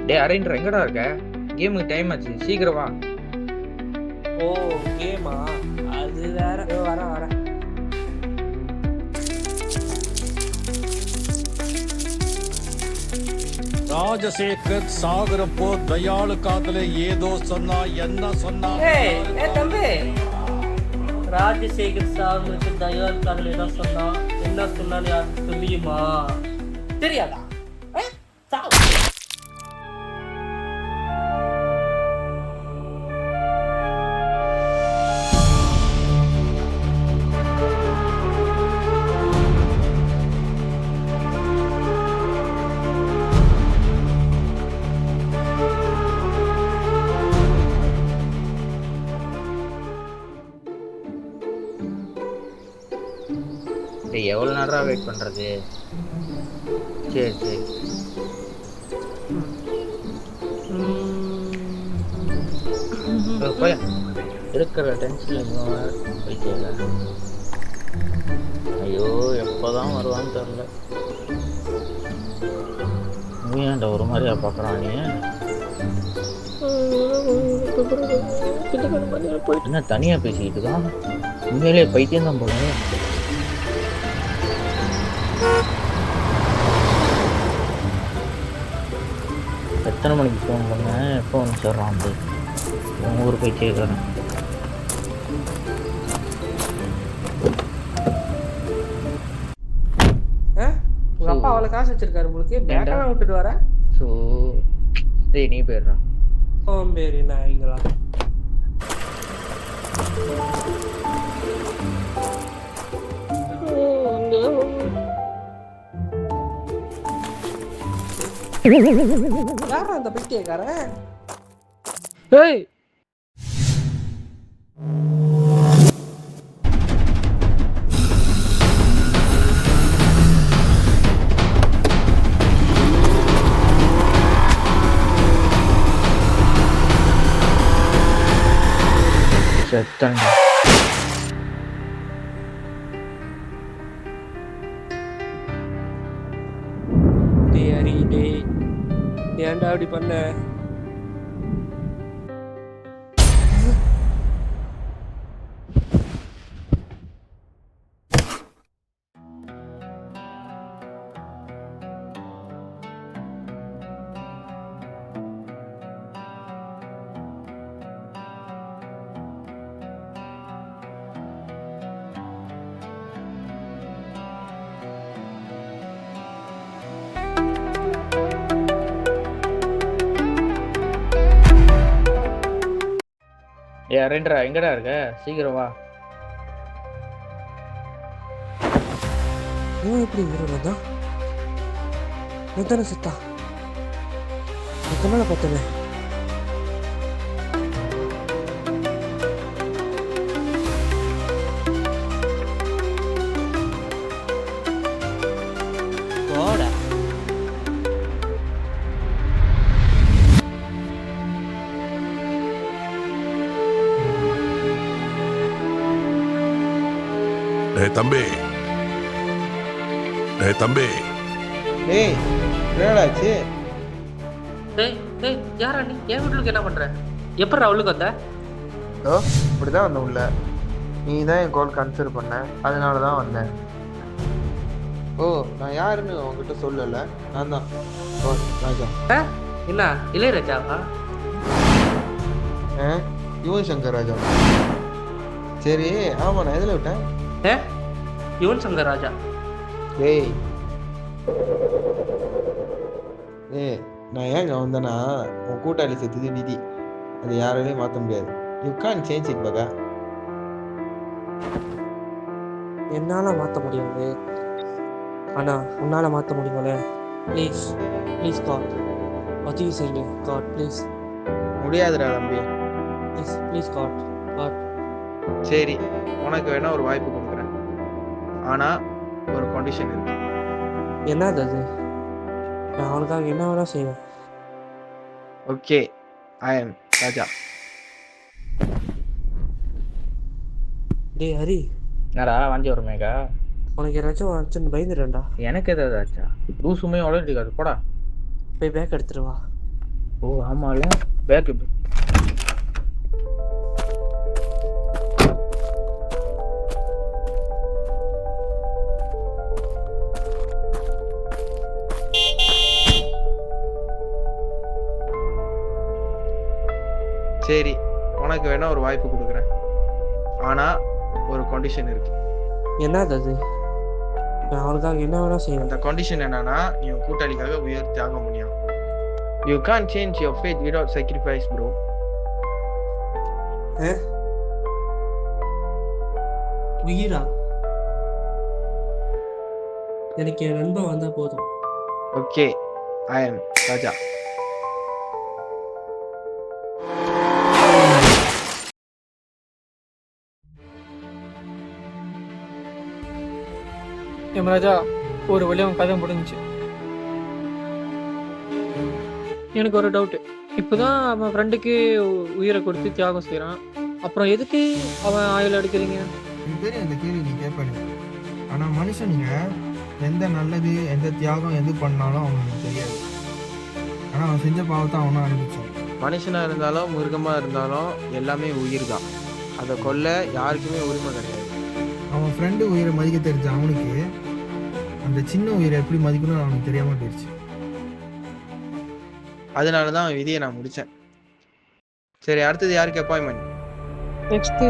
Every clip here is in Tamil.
டே அரேஞ்சர் எங்கடா இருக்க? கேமுக்கு டைம் ஆச்சு, சீக்கிரம் வா. ஓ கேமா, அது வேற. வர ராஜசேகர் சாகரப்போ தயாளு காதல ஏதோ சொன்னா, என்ன சொன்னா? தம்பி, ராஜசேகர் சாகருக்கு தயாளு காதல ஏதோ சொன்னா, என்ன சொன்னான்னு யாருக்கு தெரியுமா? தெரியாதா? எவ்வளோ நேரம் வெயிட் பண்ணுறது? சரி போய் இருக்கிற டென்ஷனில் போயிட்டு. ஐயோ எப்போதான் வருவான்னு தெரில. நீ ஏன்டா ஒரு மாதிரியா பார்க்குறான்? நீ என்ன தனியாக பேசிக்கிட்டு தான்? உண்மையிலே பைத்தியம் தான் போல. எத்தனை மணிக்கு ஃபோன் பண்ணேன்? எப்போ வந்து சொல்கிறான்? உன் ஊர் போய் கேட்குறேன். உங்க அப்பா அவ்வளோ காசு வச்சிருக்காரு உங்களுக்கு, பேக்கெல்லாம் விட்டுட்டு வர. ஸோ டேய் நீ போயிடுறான். சோம்பேறி நாய்ங்களா. யாரா அந்த பைத்தியக்காரன்? ஏய் செத்தண்டா. ஏன்டா அப்படி பண்ண? அரேண்டரா எங்கடா இருக்க? சீக்கிரம் வா. இவன் எப்படி ஊரில் வந்தான்? தானே சித்தா கண்ணால பார்த்தனே. தம்பி என்னடாச்சு? யாரா நீ? என் வீட்டுக்கு என்ன பண்ற? எப்படி அவளுக்கு வந்த? இப்படிதான் வந்த உள்ள. நீ தான் என் கால் கன்சிடர் பண்ண, அதனால தான் வந்தேன். ஓ நான் யாருன்னு உங்ககிட்ட சொல்லல. நான் தான் ராஜா. என்ன இளையராஜாவா? யுவன் சங்கர் ராஜா. சரி ஆமா, நான் எதில் விட்டேன்? யுவன் சங்கர் ராஜா. ஏய் நான் ஏங்க வந்தேன்னா, உன் கூட்டாளி செத்துது விதி, அது யாராலையும் மாற்ற முடியாது. யூ கான் சேஞ்ச் இட் பகா. என்னால் மாற்ற முடியாது, ஆனால் உன்னால் மாற்ற முடியுமல. ப்ளீஸ் ப்ளீஸ் காட், உதவி செய்யுங்க காட், ப்ளீஸ் முடியாதுடா தம்பி. Please please God God. சரி, உனக்கு வேணா ஒரு வாய்ப்பு கொடுக்குறேன், ஆனால் ஒரு கண்டிஷன் இருக்கு. என்னது அது? நான் அவனுக்காக என்ன வேணால் செய்வேன். ஓகே, ஐ எம் ராஜா. டேய் ஹரி, என்னடா வாஞ்சி வருமேக்கா? உனக்கு யாராச்சும் ஆச்சுன்னு பயந்துடுறேன்டா. எனக்கு ஏதாவது ஆச்சா? லூசுமே உடஞ்சிக்காது போடா. போய் பேக் எடுத்துட்டு வா. ஓ ஆமால, பேக்கு. சரி, உனக்கு வேணா ஒரு வாய்ப்பு கொடுக்குறேன், ஆனால் ஒரு கண்டிஷன் இருக்கு. என்னது அது? நான் அவனுக்காக என்ன வேணால் செய்வேன். அந்த கண்டிஷன் என்னன்னா, நீ உன் கூட்டாளிக்காக உயிர் தியாகம் பண்ணியா. You can't change your faith without sacrifice bro. உயிரா? எனக்கு என் நண்பன் வந்தால் போதும். ஓகே, ஐ எம் ராஜா. யமராஜா, ஒரு வழியாக அவன் கதை முடிஞ்சிச்சு. எனக்கு ஒரு டவுட்டு. இப்போ தான் அவன் ஃப்ரெண்டுக்கு உயிரை கொடுத்து தியாகம் செய்கிறான், அப்புறம் எதுக்கு அவன் ஆயுள் எடுக்கிறீங்க? எனக்கு தெரியும் இந்த கேள்வி நீ கேட்பீங்க. ஆனால் மனுஷனுங்க எந்த நல்லது எந்த தியாகம் எது பண்ணாலும் அவனுக்கு தெரியாது. ஆனால் அவன் செஞ்ச பாவத்தை அவனும் அனுப்பிச்சான். மனுஷனாக இருந்தாலும் மிருகமாக இருந்தாலும் எல்லாமே உயிர் தான். அதை கொல்ல யாருக்குமே உரிமை கிடையாது. அவன் ஃப்ரெண்டு உயிரை மதிக்க தெரிஞ்ச அவனுக்கு அந்த சின்ன உயிரை எப்படி மதிக்கணும்னு அவனுக்கு தெரியாமல் போயிடுச்சு. அதனால தான் அவன் விதியை நான் முடித்தேன். சரி, அடுத்தது யாருக்கு அப்பாயின்மெண்ட்? நெக்ஸ்ட்டு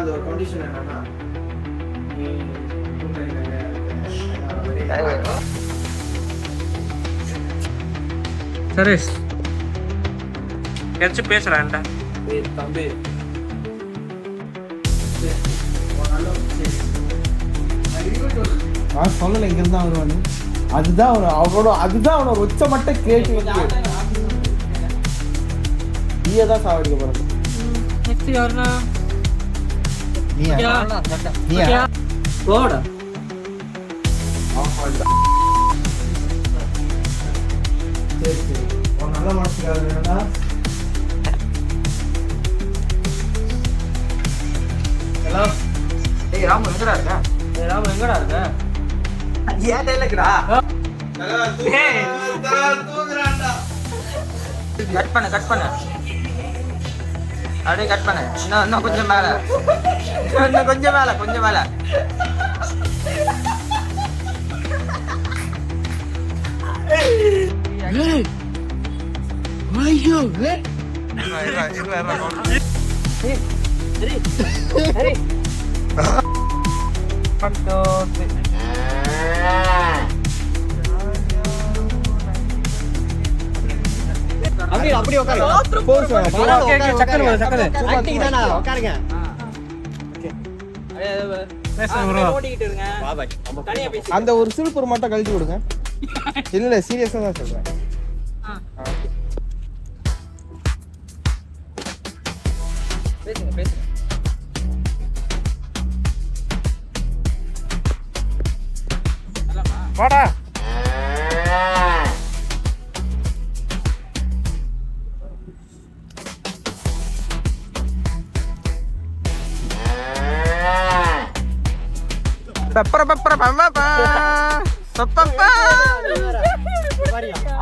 அது ஒரு கண்டிஷன் என்னன்னா, சரேஷ் ஏதாச்சும் பேசுகிறான்டா. தம்பி நான் சொல்லலை இங்கிருந்தான் வருவானு. அதுதான் அவனோட உச்ச மட்ட கிரியேட்டிவிட்டி. நீயே தான் சாவடிக்க போறது. நெக்ஸ்ட் யாருன்னா நீயா போடா. சரி சரி, உன் நல்ல மனசுக்காக வேணா ஹலோ. ஏய் ராமு எங்கடா இருக்க? ராம எங்கடா இருக்க? ஏன் இல்லைக்குடா? கட் பண்ணு அப்படியே கட் பண்ணு. இன்னும் கொஞ்சம் மேல, இன்னும் கொஞ்சம் மேல. அப்படி உட்காருங்க. அந்த ஒரு சிலுப்பர் மட்டும் கழட்டி கொடுங்க. இல்ல சீரியஸா தான் சொல்றேன். பேசுங்க. வாடா.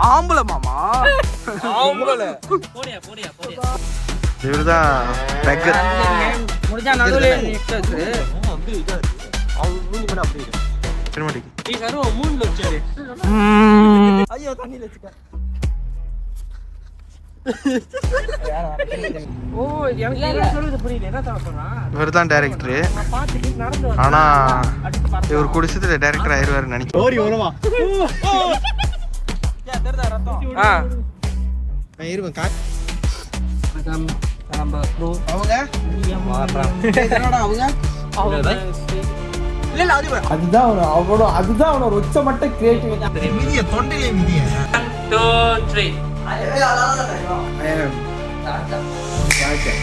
ஆம்பளை மாமா, ஆம்பளை. இவர்தான் பெக்கர். முடிஞ்சா நடுவுல நிக்கிறது. ஐயோ தண்ணியில வச்சுக்க. ஓ எனக்கு என்ன சொல்றது புரியல. என்ன தவிர சொல்றான்? இவர் தான் டைரக்டரு. நான் பார்த்துட்டு நடந்து வரேன். ஆனா அடிச்சு பறந்து இவர் குடிச்சதுல டைரக்டர் ஆயிருவாரு நினைக்கிறேன். ஓடி வருவா இருவன் நம்ம ப்ரோ அவங்க என்னடா அவங்க அதுதான் அவனோட உச்சமட்ட கிரியேட்டிவிட்டி. மிதிய தொண்டையிலே மிதிய 2 3 வாழ்க்கை